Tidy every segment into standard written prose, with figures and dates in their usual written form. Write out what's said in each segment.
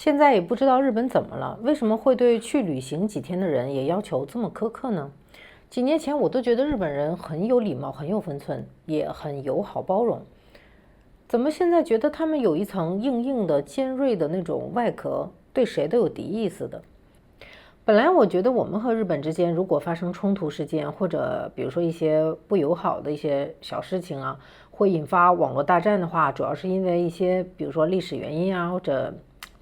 现在也不知道日本怎么了，为什么会对去旅行几天的人也要求这么苛刻呢？几年前我都觉得日本人很有礼貌、很有分寸，也很友好包容，怎么现在觉得他们有一层硬硬的、尖锐的那种外壳，对谁都有敌意似的？本来我觉得我们和日本之间如果发生冲突事件，或者比如说一些不友好的一些小事情啊，会引发网络大战的话，主要是因为一些比如说历史原因啊，或者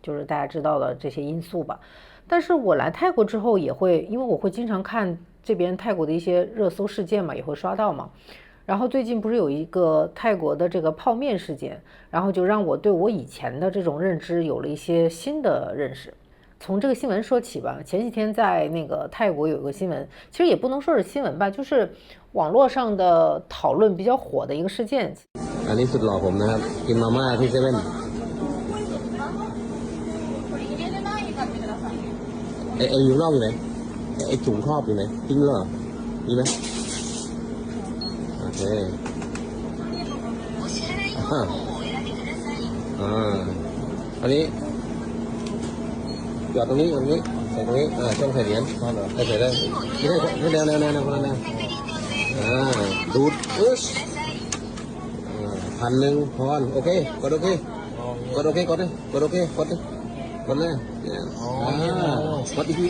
就是大家知道的这些因素吧。但是我来泰国之后也会，因为我会经常看这边泰国的一些热搜事件嘛，也会刷到嘛。然后最近不是有一个泰国的这个泡面事件，然后就让我对我以前的这种认知有了一些新的认识。从这个新闻说起吧，前几天在那个泰国有一个新闻，其实也不能说是新闻吧，就是网络上的讨论比较火的一个事件。อันนี้สุดหล่อผมนะครับกินมาม่าที่เซเว่นไอ้อยู่นอกอยู่ไหนไอ้ถุงครอบอยู่ไหนทิ้งแล้วเหรอมีไหมโอเคอ่าอันนี้หยอดตรงนี้ใส่ตรงนี้ช่องใส่เหรียญใส่ได้นี่ได้แนวคนละแนวดูด1,000พอนโอเคกดโอเคกดโอเคกดเลยกดโอเคกดเลยกดเลยกดอีกที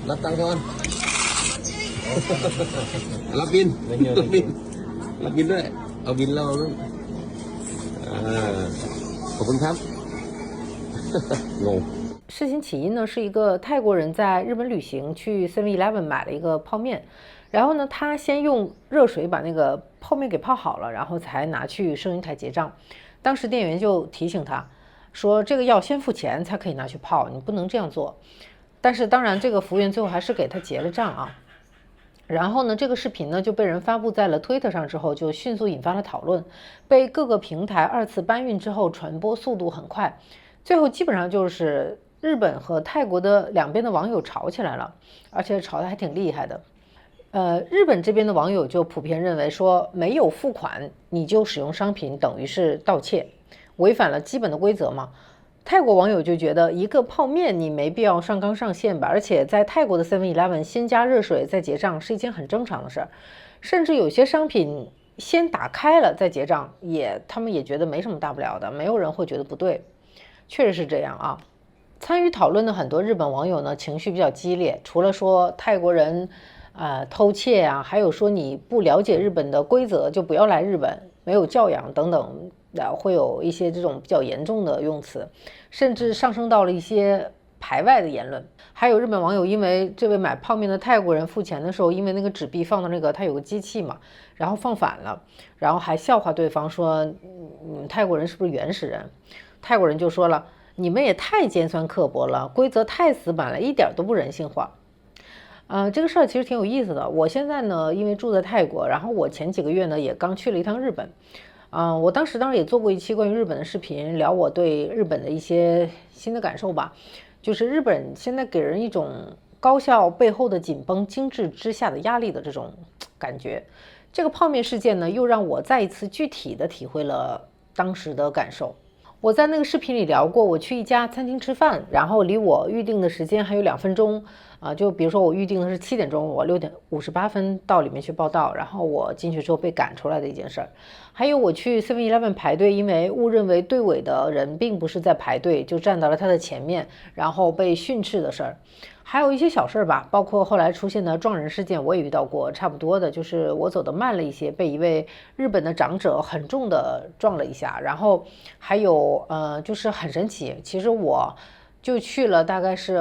รับตังค์ก่อนรับบินด้วยเอาบินเราขอบคุณครับงง事情起因呢，是一个泰国人在日本旅行，去 7-Eleven 买了一个泡面，然后呢，他先用热水把那个泡面给泡好了，然后才拿去收银台结账。当时店员就提醒他说，这个要先付钱才可以拿去泡，你不能这样做。但是当然，这个服务员最后还是给他结了账啊。然后呢，这个视频呢就被人发布在了推特上之后，就迅速引发了讨论，被各个平台二次搬运之后，传播速度很快，最后基本上就是日本和泰国的两边的网友吵起来了，而且吵得还挺厉害的。日本这边的网友就普遍认为说，没有付款你就使用商品等于是盗窃，违反了基本的规则嘛。泰国网友就觉得一个泡面你没必要上纲上线吧，而且在泰国的 7-Eleven 先加热水再结账是一件很正常的事儿，甚至有些商品先打开了再结账，他们也觉得没什么大不了的，没有人会觉得不对。确实是这样啊。参与讨论的很多日本网友呢，情绪比较激烈，除了说泰国人偷窃啊，还有说你不了解日本的规则就不要来日本，没有教养等等，会有一些这种比较严重的用词，甚至上升到了一些排外的言论。还有日本网友因为这位买泡面的泰国人付钱的时候，因为那个纸币放到那个他有个机器嘛，然后放反了，然后还笑话对方说泰国人是不是原始人。泰国人就说了，你们也太尖酸刻薄了，规则太死板了，一点都不人性化。这个事儿其实挺有意思的。我现在呢，因为住在泰国，然后我前几个月呢也刚去了一趟日本。我当时也做过一期关于日本的视频，聊我对日本的一些新的感受吧。就是日本现在给人一种高效背后的紧绷、精致之下的压力的这种感觉。这个泡面事件呢，又让我再一次具体的体会了当时的感受。我在那个视频里聊过，我去一家餐厅吃饭，然后离我预定的时间还有2分钟就比如说我预定的是7点钟，我6:58到里面去报到，然后我进去之后被赶出来的一件事儿。还有我去 7-Eleven 排队，因为误认为队尾的人并不是在排队，就站到了他的前面，然后被训斥的事儿。还有一些小事儿吧，包括后来出现的撞人事件，我也遇到过差不多的，就是我走得慢了一些，被一位日本的长者很重的撞了一下。然后还有就是很神奇，其实我就去了大概是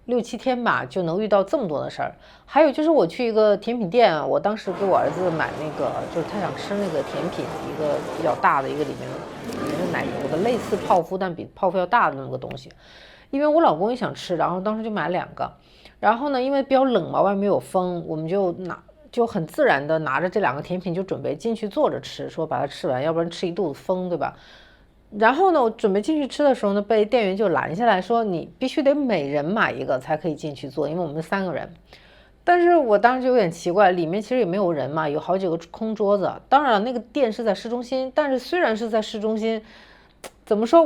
6-7天吧，就能遇到这么多的事儿。还有就是我去一个甜品店，我当时给我儿子买那个，就是他想吃那个甜品，一个比较大的一个里面的奶油的，类似泡芙但比泡芙要大的那么个东西。因为我老公也想吃，然后当时就买了2个。然后呢，因为比较冷嘛，外面有风，我们就很自然的拿着这2个甜品就准备进去坐着吃，说把它吃完，要不然吃一肚子风，对吧？然后呢，我准备进去吃的时候呢，被店员就拦下来说，你必须得每人买一个才可以进去坐，因为我们3个人。但是我当时就有点奇怪，里面其实也没有人嘛，有好几个空桌子。当然了，那个店是在市中心，但是虽然是在市中心，怎么说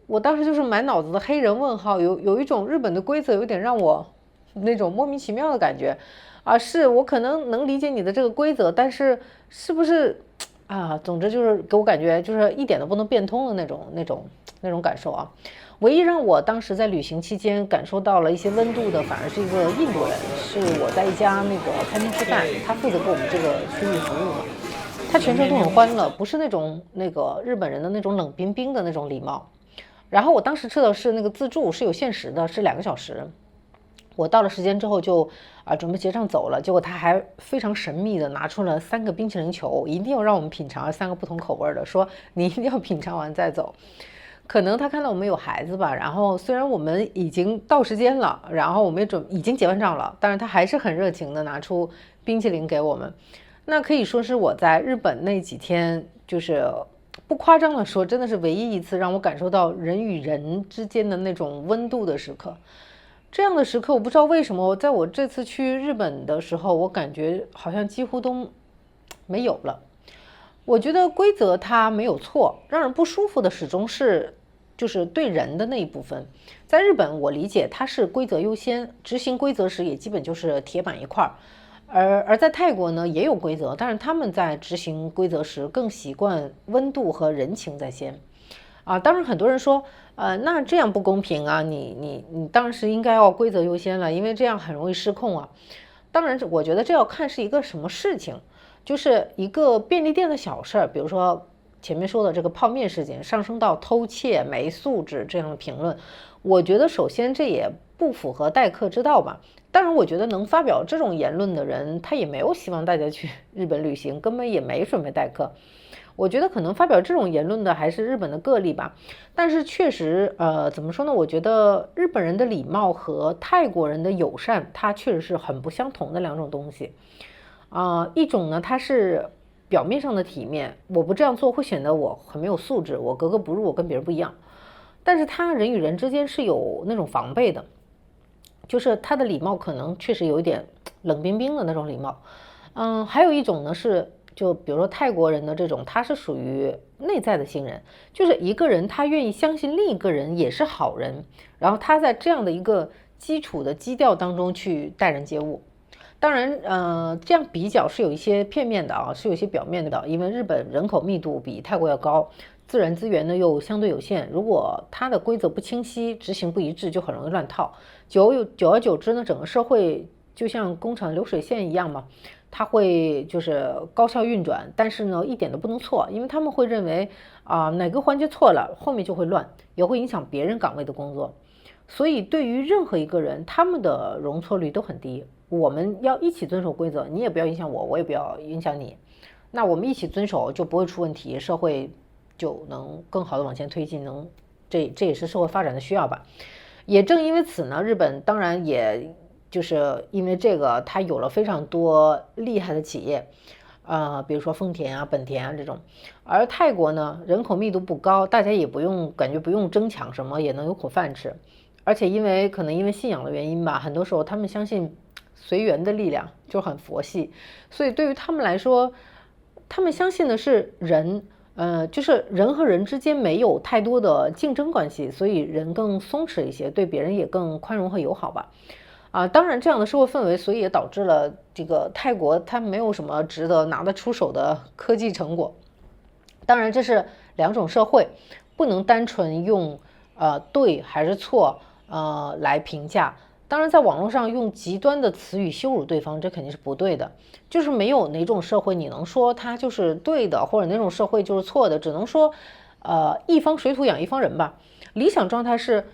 我当时就是满脑子的黑人问号，有一种日本的规则有点让我那种莫名其妙的感觉啊，是我可能能理解你的这个规则，但是是不是啊？总之就是给我感觉就是一点都不能变通的那种感受啊。唯一让我当时在旅行期间感受到了一些温度的，反而是一个印度人，是我在一家那个餐厅吃饭，他负责给我们这个区域服务嘛。他全程都很欢乐，不是那个日本人的那种冷冰冰的那种礼貌。然后我当时吃的是那个自助，是有限时的，是2个小时。我到了时间之后就准备结账走了，结果他还非常神秘的拿出了3个冰淇淋球，一定要让我们品尝3个不同口味的，说你一定要品尝完再走。可能他看到我们有孩子吧，然后虽然我们已经到时间了，然后我们已经结完账了，但是他还是很热情的拿出冰淇淋给我们。那可以说是我在日本那几天，就是不夸张的说，真的是唯一一次让我感受到人与人之间的那种温度的时刻。这样的时刻，我不知道为什么，在我这次去日本的时候，我感觉好像几乎都没有了。我觉得规则它没有错，让人不舒服的始终是就是对人的那一部分。在日本，我理解它是规则优先，执行规则时也基本就是铁板一块儿。而在泰国呢，也有规则，但是他们在执行规则时更习惯温度和人情在先。当然很多人说，那这样不公平啊，你当然是应该要规则优先了，因为这样很容易失控啊。当然，我觉得这要看是一个什么事情。就是一个便利店的小事儿，比如说前面说的这个泡面事件上升到偷窃、没素质这样的评论，我觉得首先这也不符合待客之道吧。当然，我觉得能发表这种言论的人，他也没有希望大家去日本旅行，根本也没准备待客。我觉得可能发表这种言论的还是日本的个例吧。但是确实，怎么说呢？我觉得日本人的礼貌和泰国人的友善，它确实是很不相同的2种东西。一种呢，它是表面上的体面，我不这样做会显得我很没有素质，我格格不入，我跟别人不一样。但是他人与人之间是有那种防备的，就是他的礼貌可能确实有一点冷冰冰的那种礼貌。还有一种呢是，就比如说泰国人的这种，他是属于内在的信任，就是一个人他愿意相信另一个人也是好人，然后他在这样的一个基础的基调当中去待人接物。当然，这样比较是有一些片面的啊，是有一些表面的，因为日本人口密度比泰国要高，自然资源呢又相对有限，如果它的规则不清晰，执行不一致，就很容易乱套。久而久之呢，整个社会就像工厂流水线一样嘛，它会就是高效运转，但是呢一点都不能错，因为他们会认为哪个环节错了，后面就会乱，也会影响别人岗位的工作。所以对于任何一个人，他们的容错率都很低。我们要一起遵守规则，你也不要影响我，我也不要影响你。那我们一起遵守就不会出问题，社会就能更好的往前推进，这也是社会发展的需要吧。也正因为此呢，日本当然也就是因为这个，它有了非常多厉害的企业，比如说丰田啊、本田啊这种。而泰国呢，人口密度不高，大家也感觉不用争抢什么，也能有口饭吃。而且可能因为信仰的原因吧，很多时候他们相信随缘的力量，就很佛系，所以对于他们来说，他们相信的是人，就是人和人之间没有太多的竞争关系，所以人更松弛一些，对别人也更宽容和友好吧。当然这样的社会氛围，所以也导致了这个泰国它没有什么值得拿得出手的科技成果。当然这是2种社会，不能单纯用对还是错来评价。当然在网络上用极端的词语羞辱对方，这肯定是不对的。就是没有哪种社会你能说它就是对的，或者哪种社会就是错的，只能说一方水土养一方人吧。理想状态是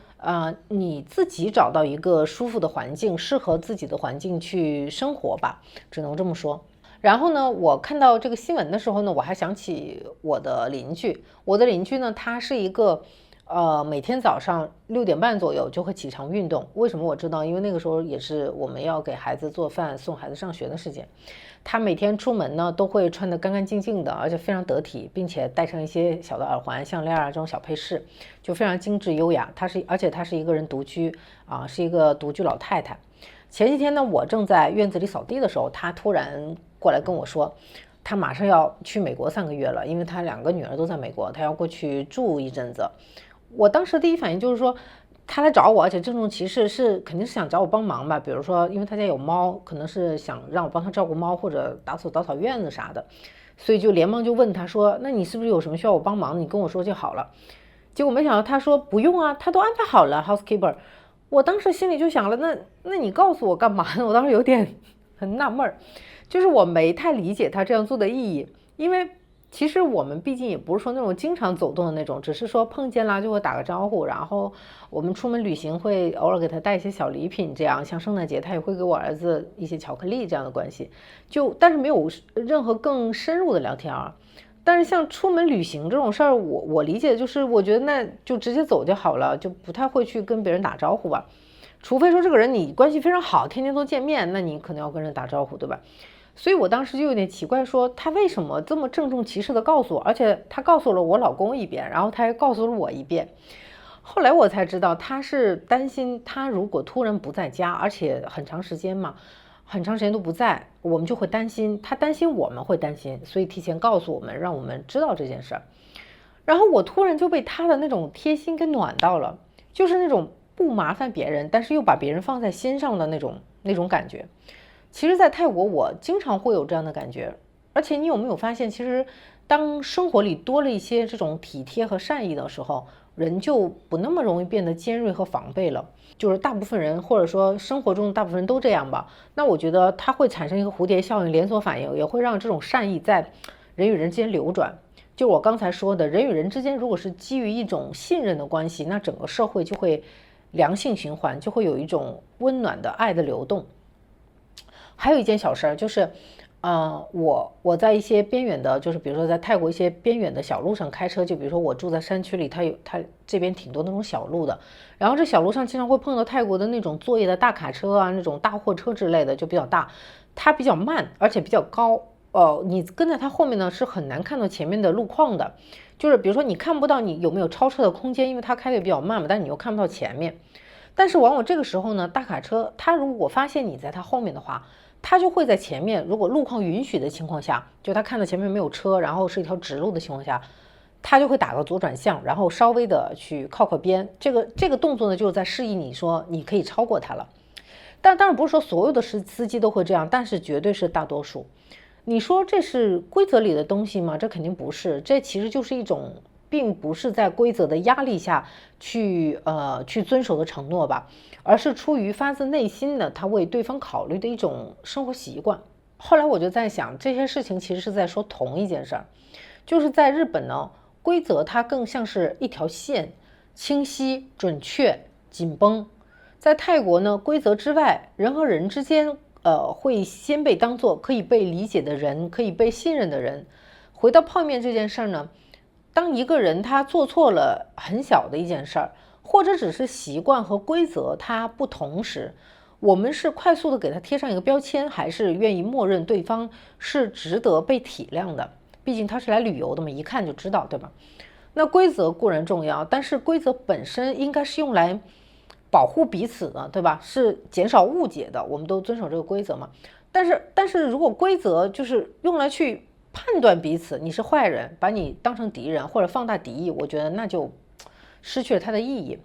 你自己找到一个舒服的环境，适合自己的环境去生活吧，只能这么说。然后呢，我看到这个新闻的时候呢，我还想起我的邻居。我的邻居呢，他是一个每天早上6点半左右就会起床运动。为什么我知道？因为那个时候也是我们要给孩子做饭、送孩子上学的时间。他每天出门呢都会穿得干干净净的，而且非常得体，并且带上一些小的耳环、项链这种小配饰，就非常精致优雅。而且他是一个人独居是一个独居老太太。前几天呢，我正在院子里扫地的时候，他突然过来跟我说，他马上要去美国3个月了，因为他2个女儿都在美国，他要过去住一阵子。我当时第一反应就是说，他来找我，而且郑重其事是肯定是想找我帮忙吧，比如说因为他家有猫，可能是想让我帮他照顾猫或者打扫院子啥的，所以就连忙就问他说，那你是不是有什么需要我帮忙的，你跟我说就好了。结果没想到他说不用啊，他都安排好了 housekeeper。我当时心里就想了，那你告诉我干嘛呢？我当时有点很纳闷，就是我没太理解他这样做的意义，因为其实我们毕竟也不是说那种经常走动的那种，只是说碰见啦就会打个招呼，然后我们出门旅行会偶尔给他带一些小礼品，这样像圣诞节他也会给我儿子一些巧克力这样的关系，但是没有任何更深入的聊天啊。但是像出门旅行这种事儿，我理解就是，我觉得那就直接走就好了，就不太会去跟别人打招呼吧。除非说这个人你关系非常好，天天都见面，那你可能要跟人打招呼，对吧？所以我当时就有点奇怪，说他为什么这么郑重其事的告诉我，而且他告诉了我老公一遍，然后他还告诉了我一遍。后来我才知道，他是担心他如果突然不在家，而且很长时间嘛，很长时间都不在，我们就会担心，他担心我们会担心，所以提前告诉我们，让我们知道这件事儿。然后我突然就被他的那种贴心给暖到了，就是那种不麻烦别人，但是又把别人放在心上的那种感觉。其实，在泰国我经常会有这样的感觉，而且你有没有发现，其实当生活里多了一些这种体贴和善意的时候，人就不那么容易变得尖锐和防备了。就是大部分人，或者说生活中大部分人都这样吧。那我觉得它会产生一个蝴蝶效应、连锁反应，也会让这种善意在人与人之间流转。就我刚才说的，人与人之间如果是基于一种信任的关系，那整个社会就会良性循环，就会有一种温暖的爱的流动。还有一件小事儿就是，我在一些边远的，就是比如说在泰国一些边远的小路上开车，就比如说我住在山区里，它这边挺多那种小路的，然后这小路上经常会碰到泰国的那种作业的大卡车啊，那种大货车之类的，就比较大，它比较慢，而且比较高，你跟在它后面呢是很难看到前面的路况的，就是比如说你看不到你有没有超车的空间，因为它开的比较慢嘛，但你又看不到前面。但是往往这个时候呢，大卡车它如果发现你在它后面的话，他就会在前面，如果路况允许的情况下，就他看到前面没有车，然后是一条直路的情况下，他就会打个左转向，然后稍微的去靠边。这个动作呢，就是在示意你说你可以超过他了。但当然不是说所有的司机都会这样，但是绝对是大多数。你说这是规则里的东西吗？这肯定不是，这其实就是一种并不是在规则的压力下去遵守的承诺吧，而是出于发自内心的他为对方考虑的一种生活习惯。后来我就在想，这些事情其实是在说同一件事儿，就是在日本呢，规则它更像是一条线，清晰、准确、紧绷。在泰国呢，规则之外，人和人之间会先被当作可以被理解的人，可以被信任的人。回到泡面这件事儿呢，当一个人他做错了很小的一件事儿，或者只是习惯和规则它不同时，我们是快速的给他贴上一个标签，还是愿意默认对方是值得被体谅的？毕竟他是来旅游的嘛，一看就知道，对吧？那规则固然重要，但是规则本身应该是用来保护彼此的，对吧？是减少误解的，我们都遵守这个规则嘛。但是如果规则就是用来去判断彼此，你是坏人，把你当成敌人或者放大敌意，我觉得那就失去了它的意义。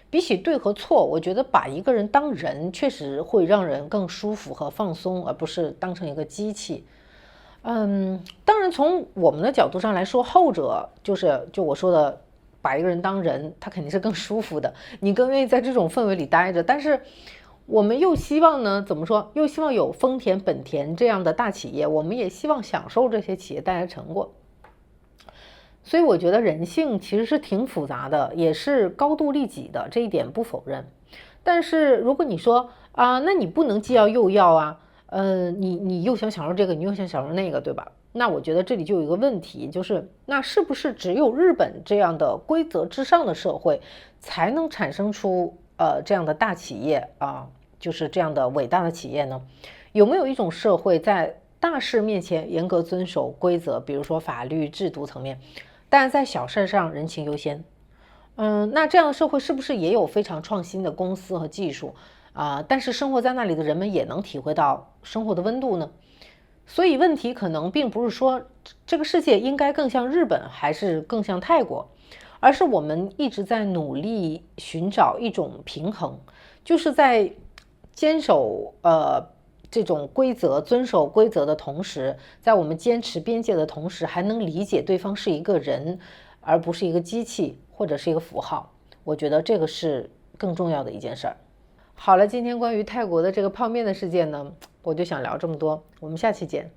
比起对和错，我觉得把一个人当人确实会让人更舒服和放松，而不是当成一个机器。当然从我们的角度上来说，后者就我说的把一个人当人，他肯定是更舒服的，你更愿意在这种氛围里待着。但是我们又希望呢，怎么说？又希望有丰田、本田这样的大企业，我们也希望享受这些企业带来的成果。所以我觉得人性其实是挺复杂的，也是高度利己的，这一点不否认。但是如果你说啊，那你不能既要又要啊，你又想享受这个，你又想享受那个，对吧？那我觉得这里就有一个问题，就是那是不是只有日本这样的规则之上的社会，才能产生出这样的大企业啊，就是这样的伟大的企业呢？有没有一种社会在大事面前严格遵守规则，比如说法律制度层面，但是在小事上人情优先？那这样的社会是不是也有非常创新的公司和技术啊？但是生活在那里的人们也能体会到生活的温度呢？所以问题可能并不是说这个世界应该更像日本还是更像泰国，而是我们一直在努力寻找一种平衡，就是在坚守这种规则、遵守规则的同时，在我们坚持边界的同时，还能理解对方是一个人，而不是一个机器或者是一个符号。我觉得这个是更重要的一件事儿。好了，今天关于泰国的这个泡面的事件呢，我就想聊这么多，我们下期见。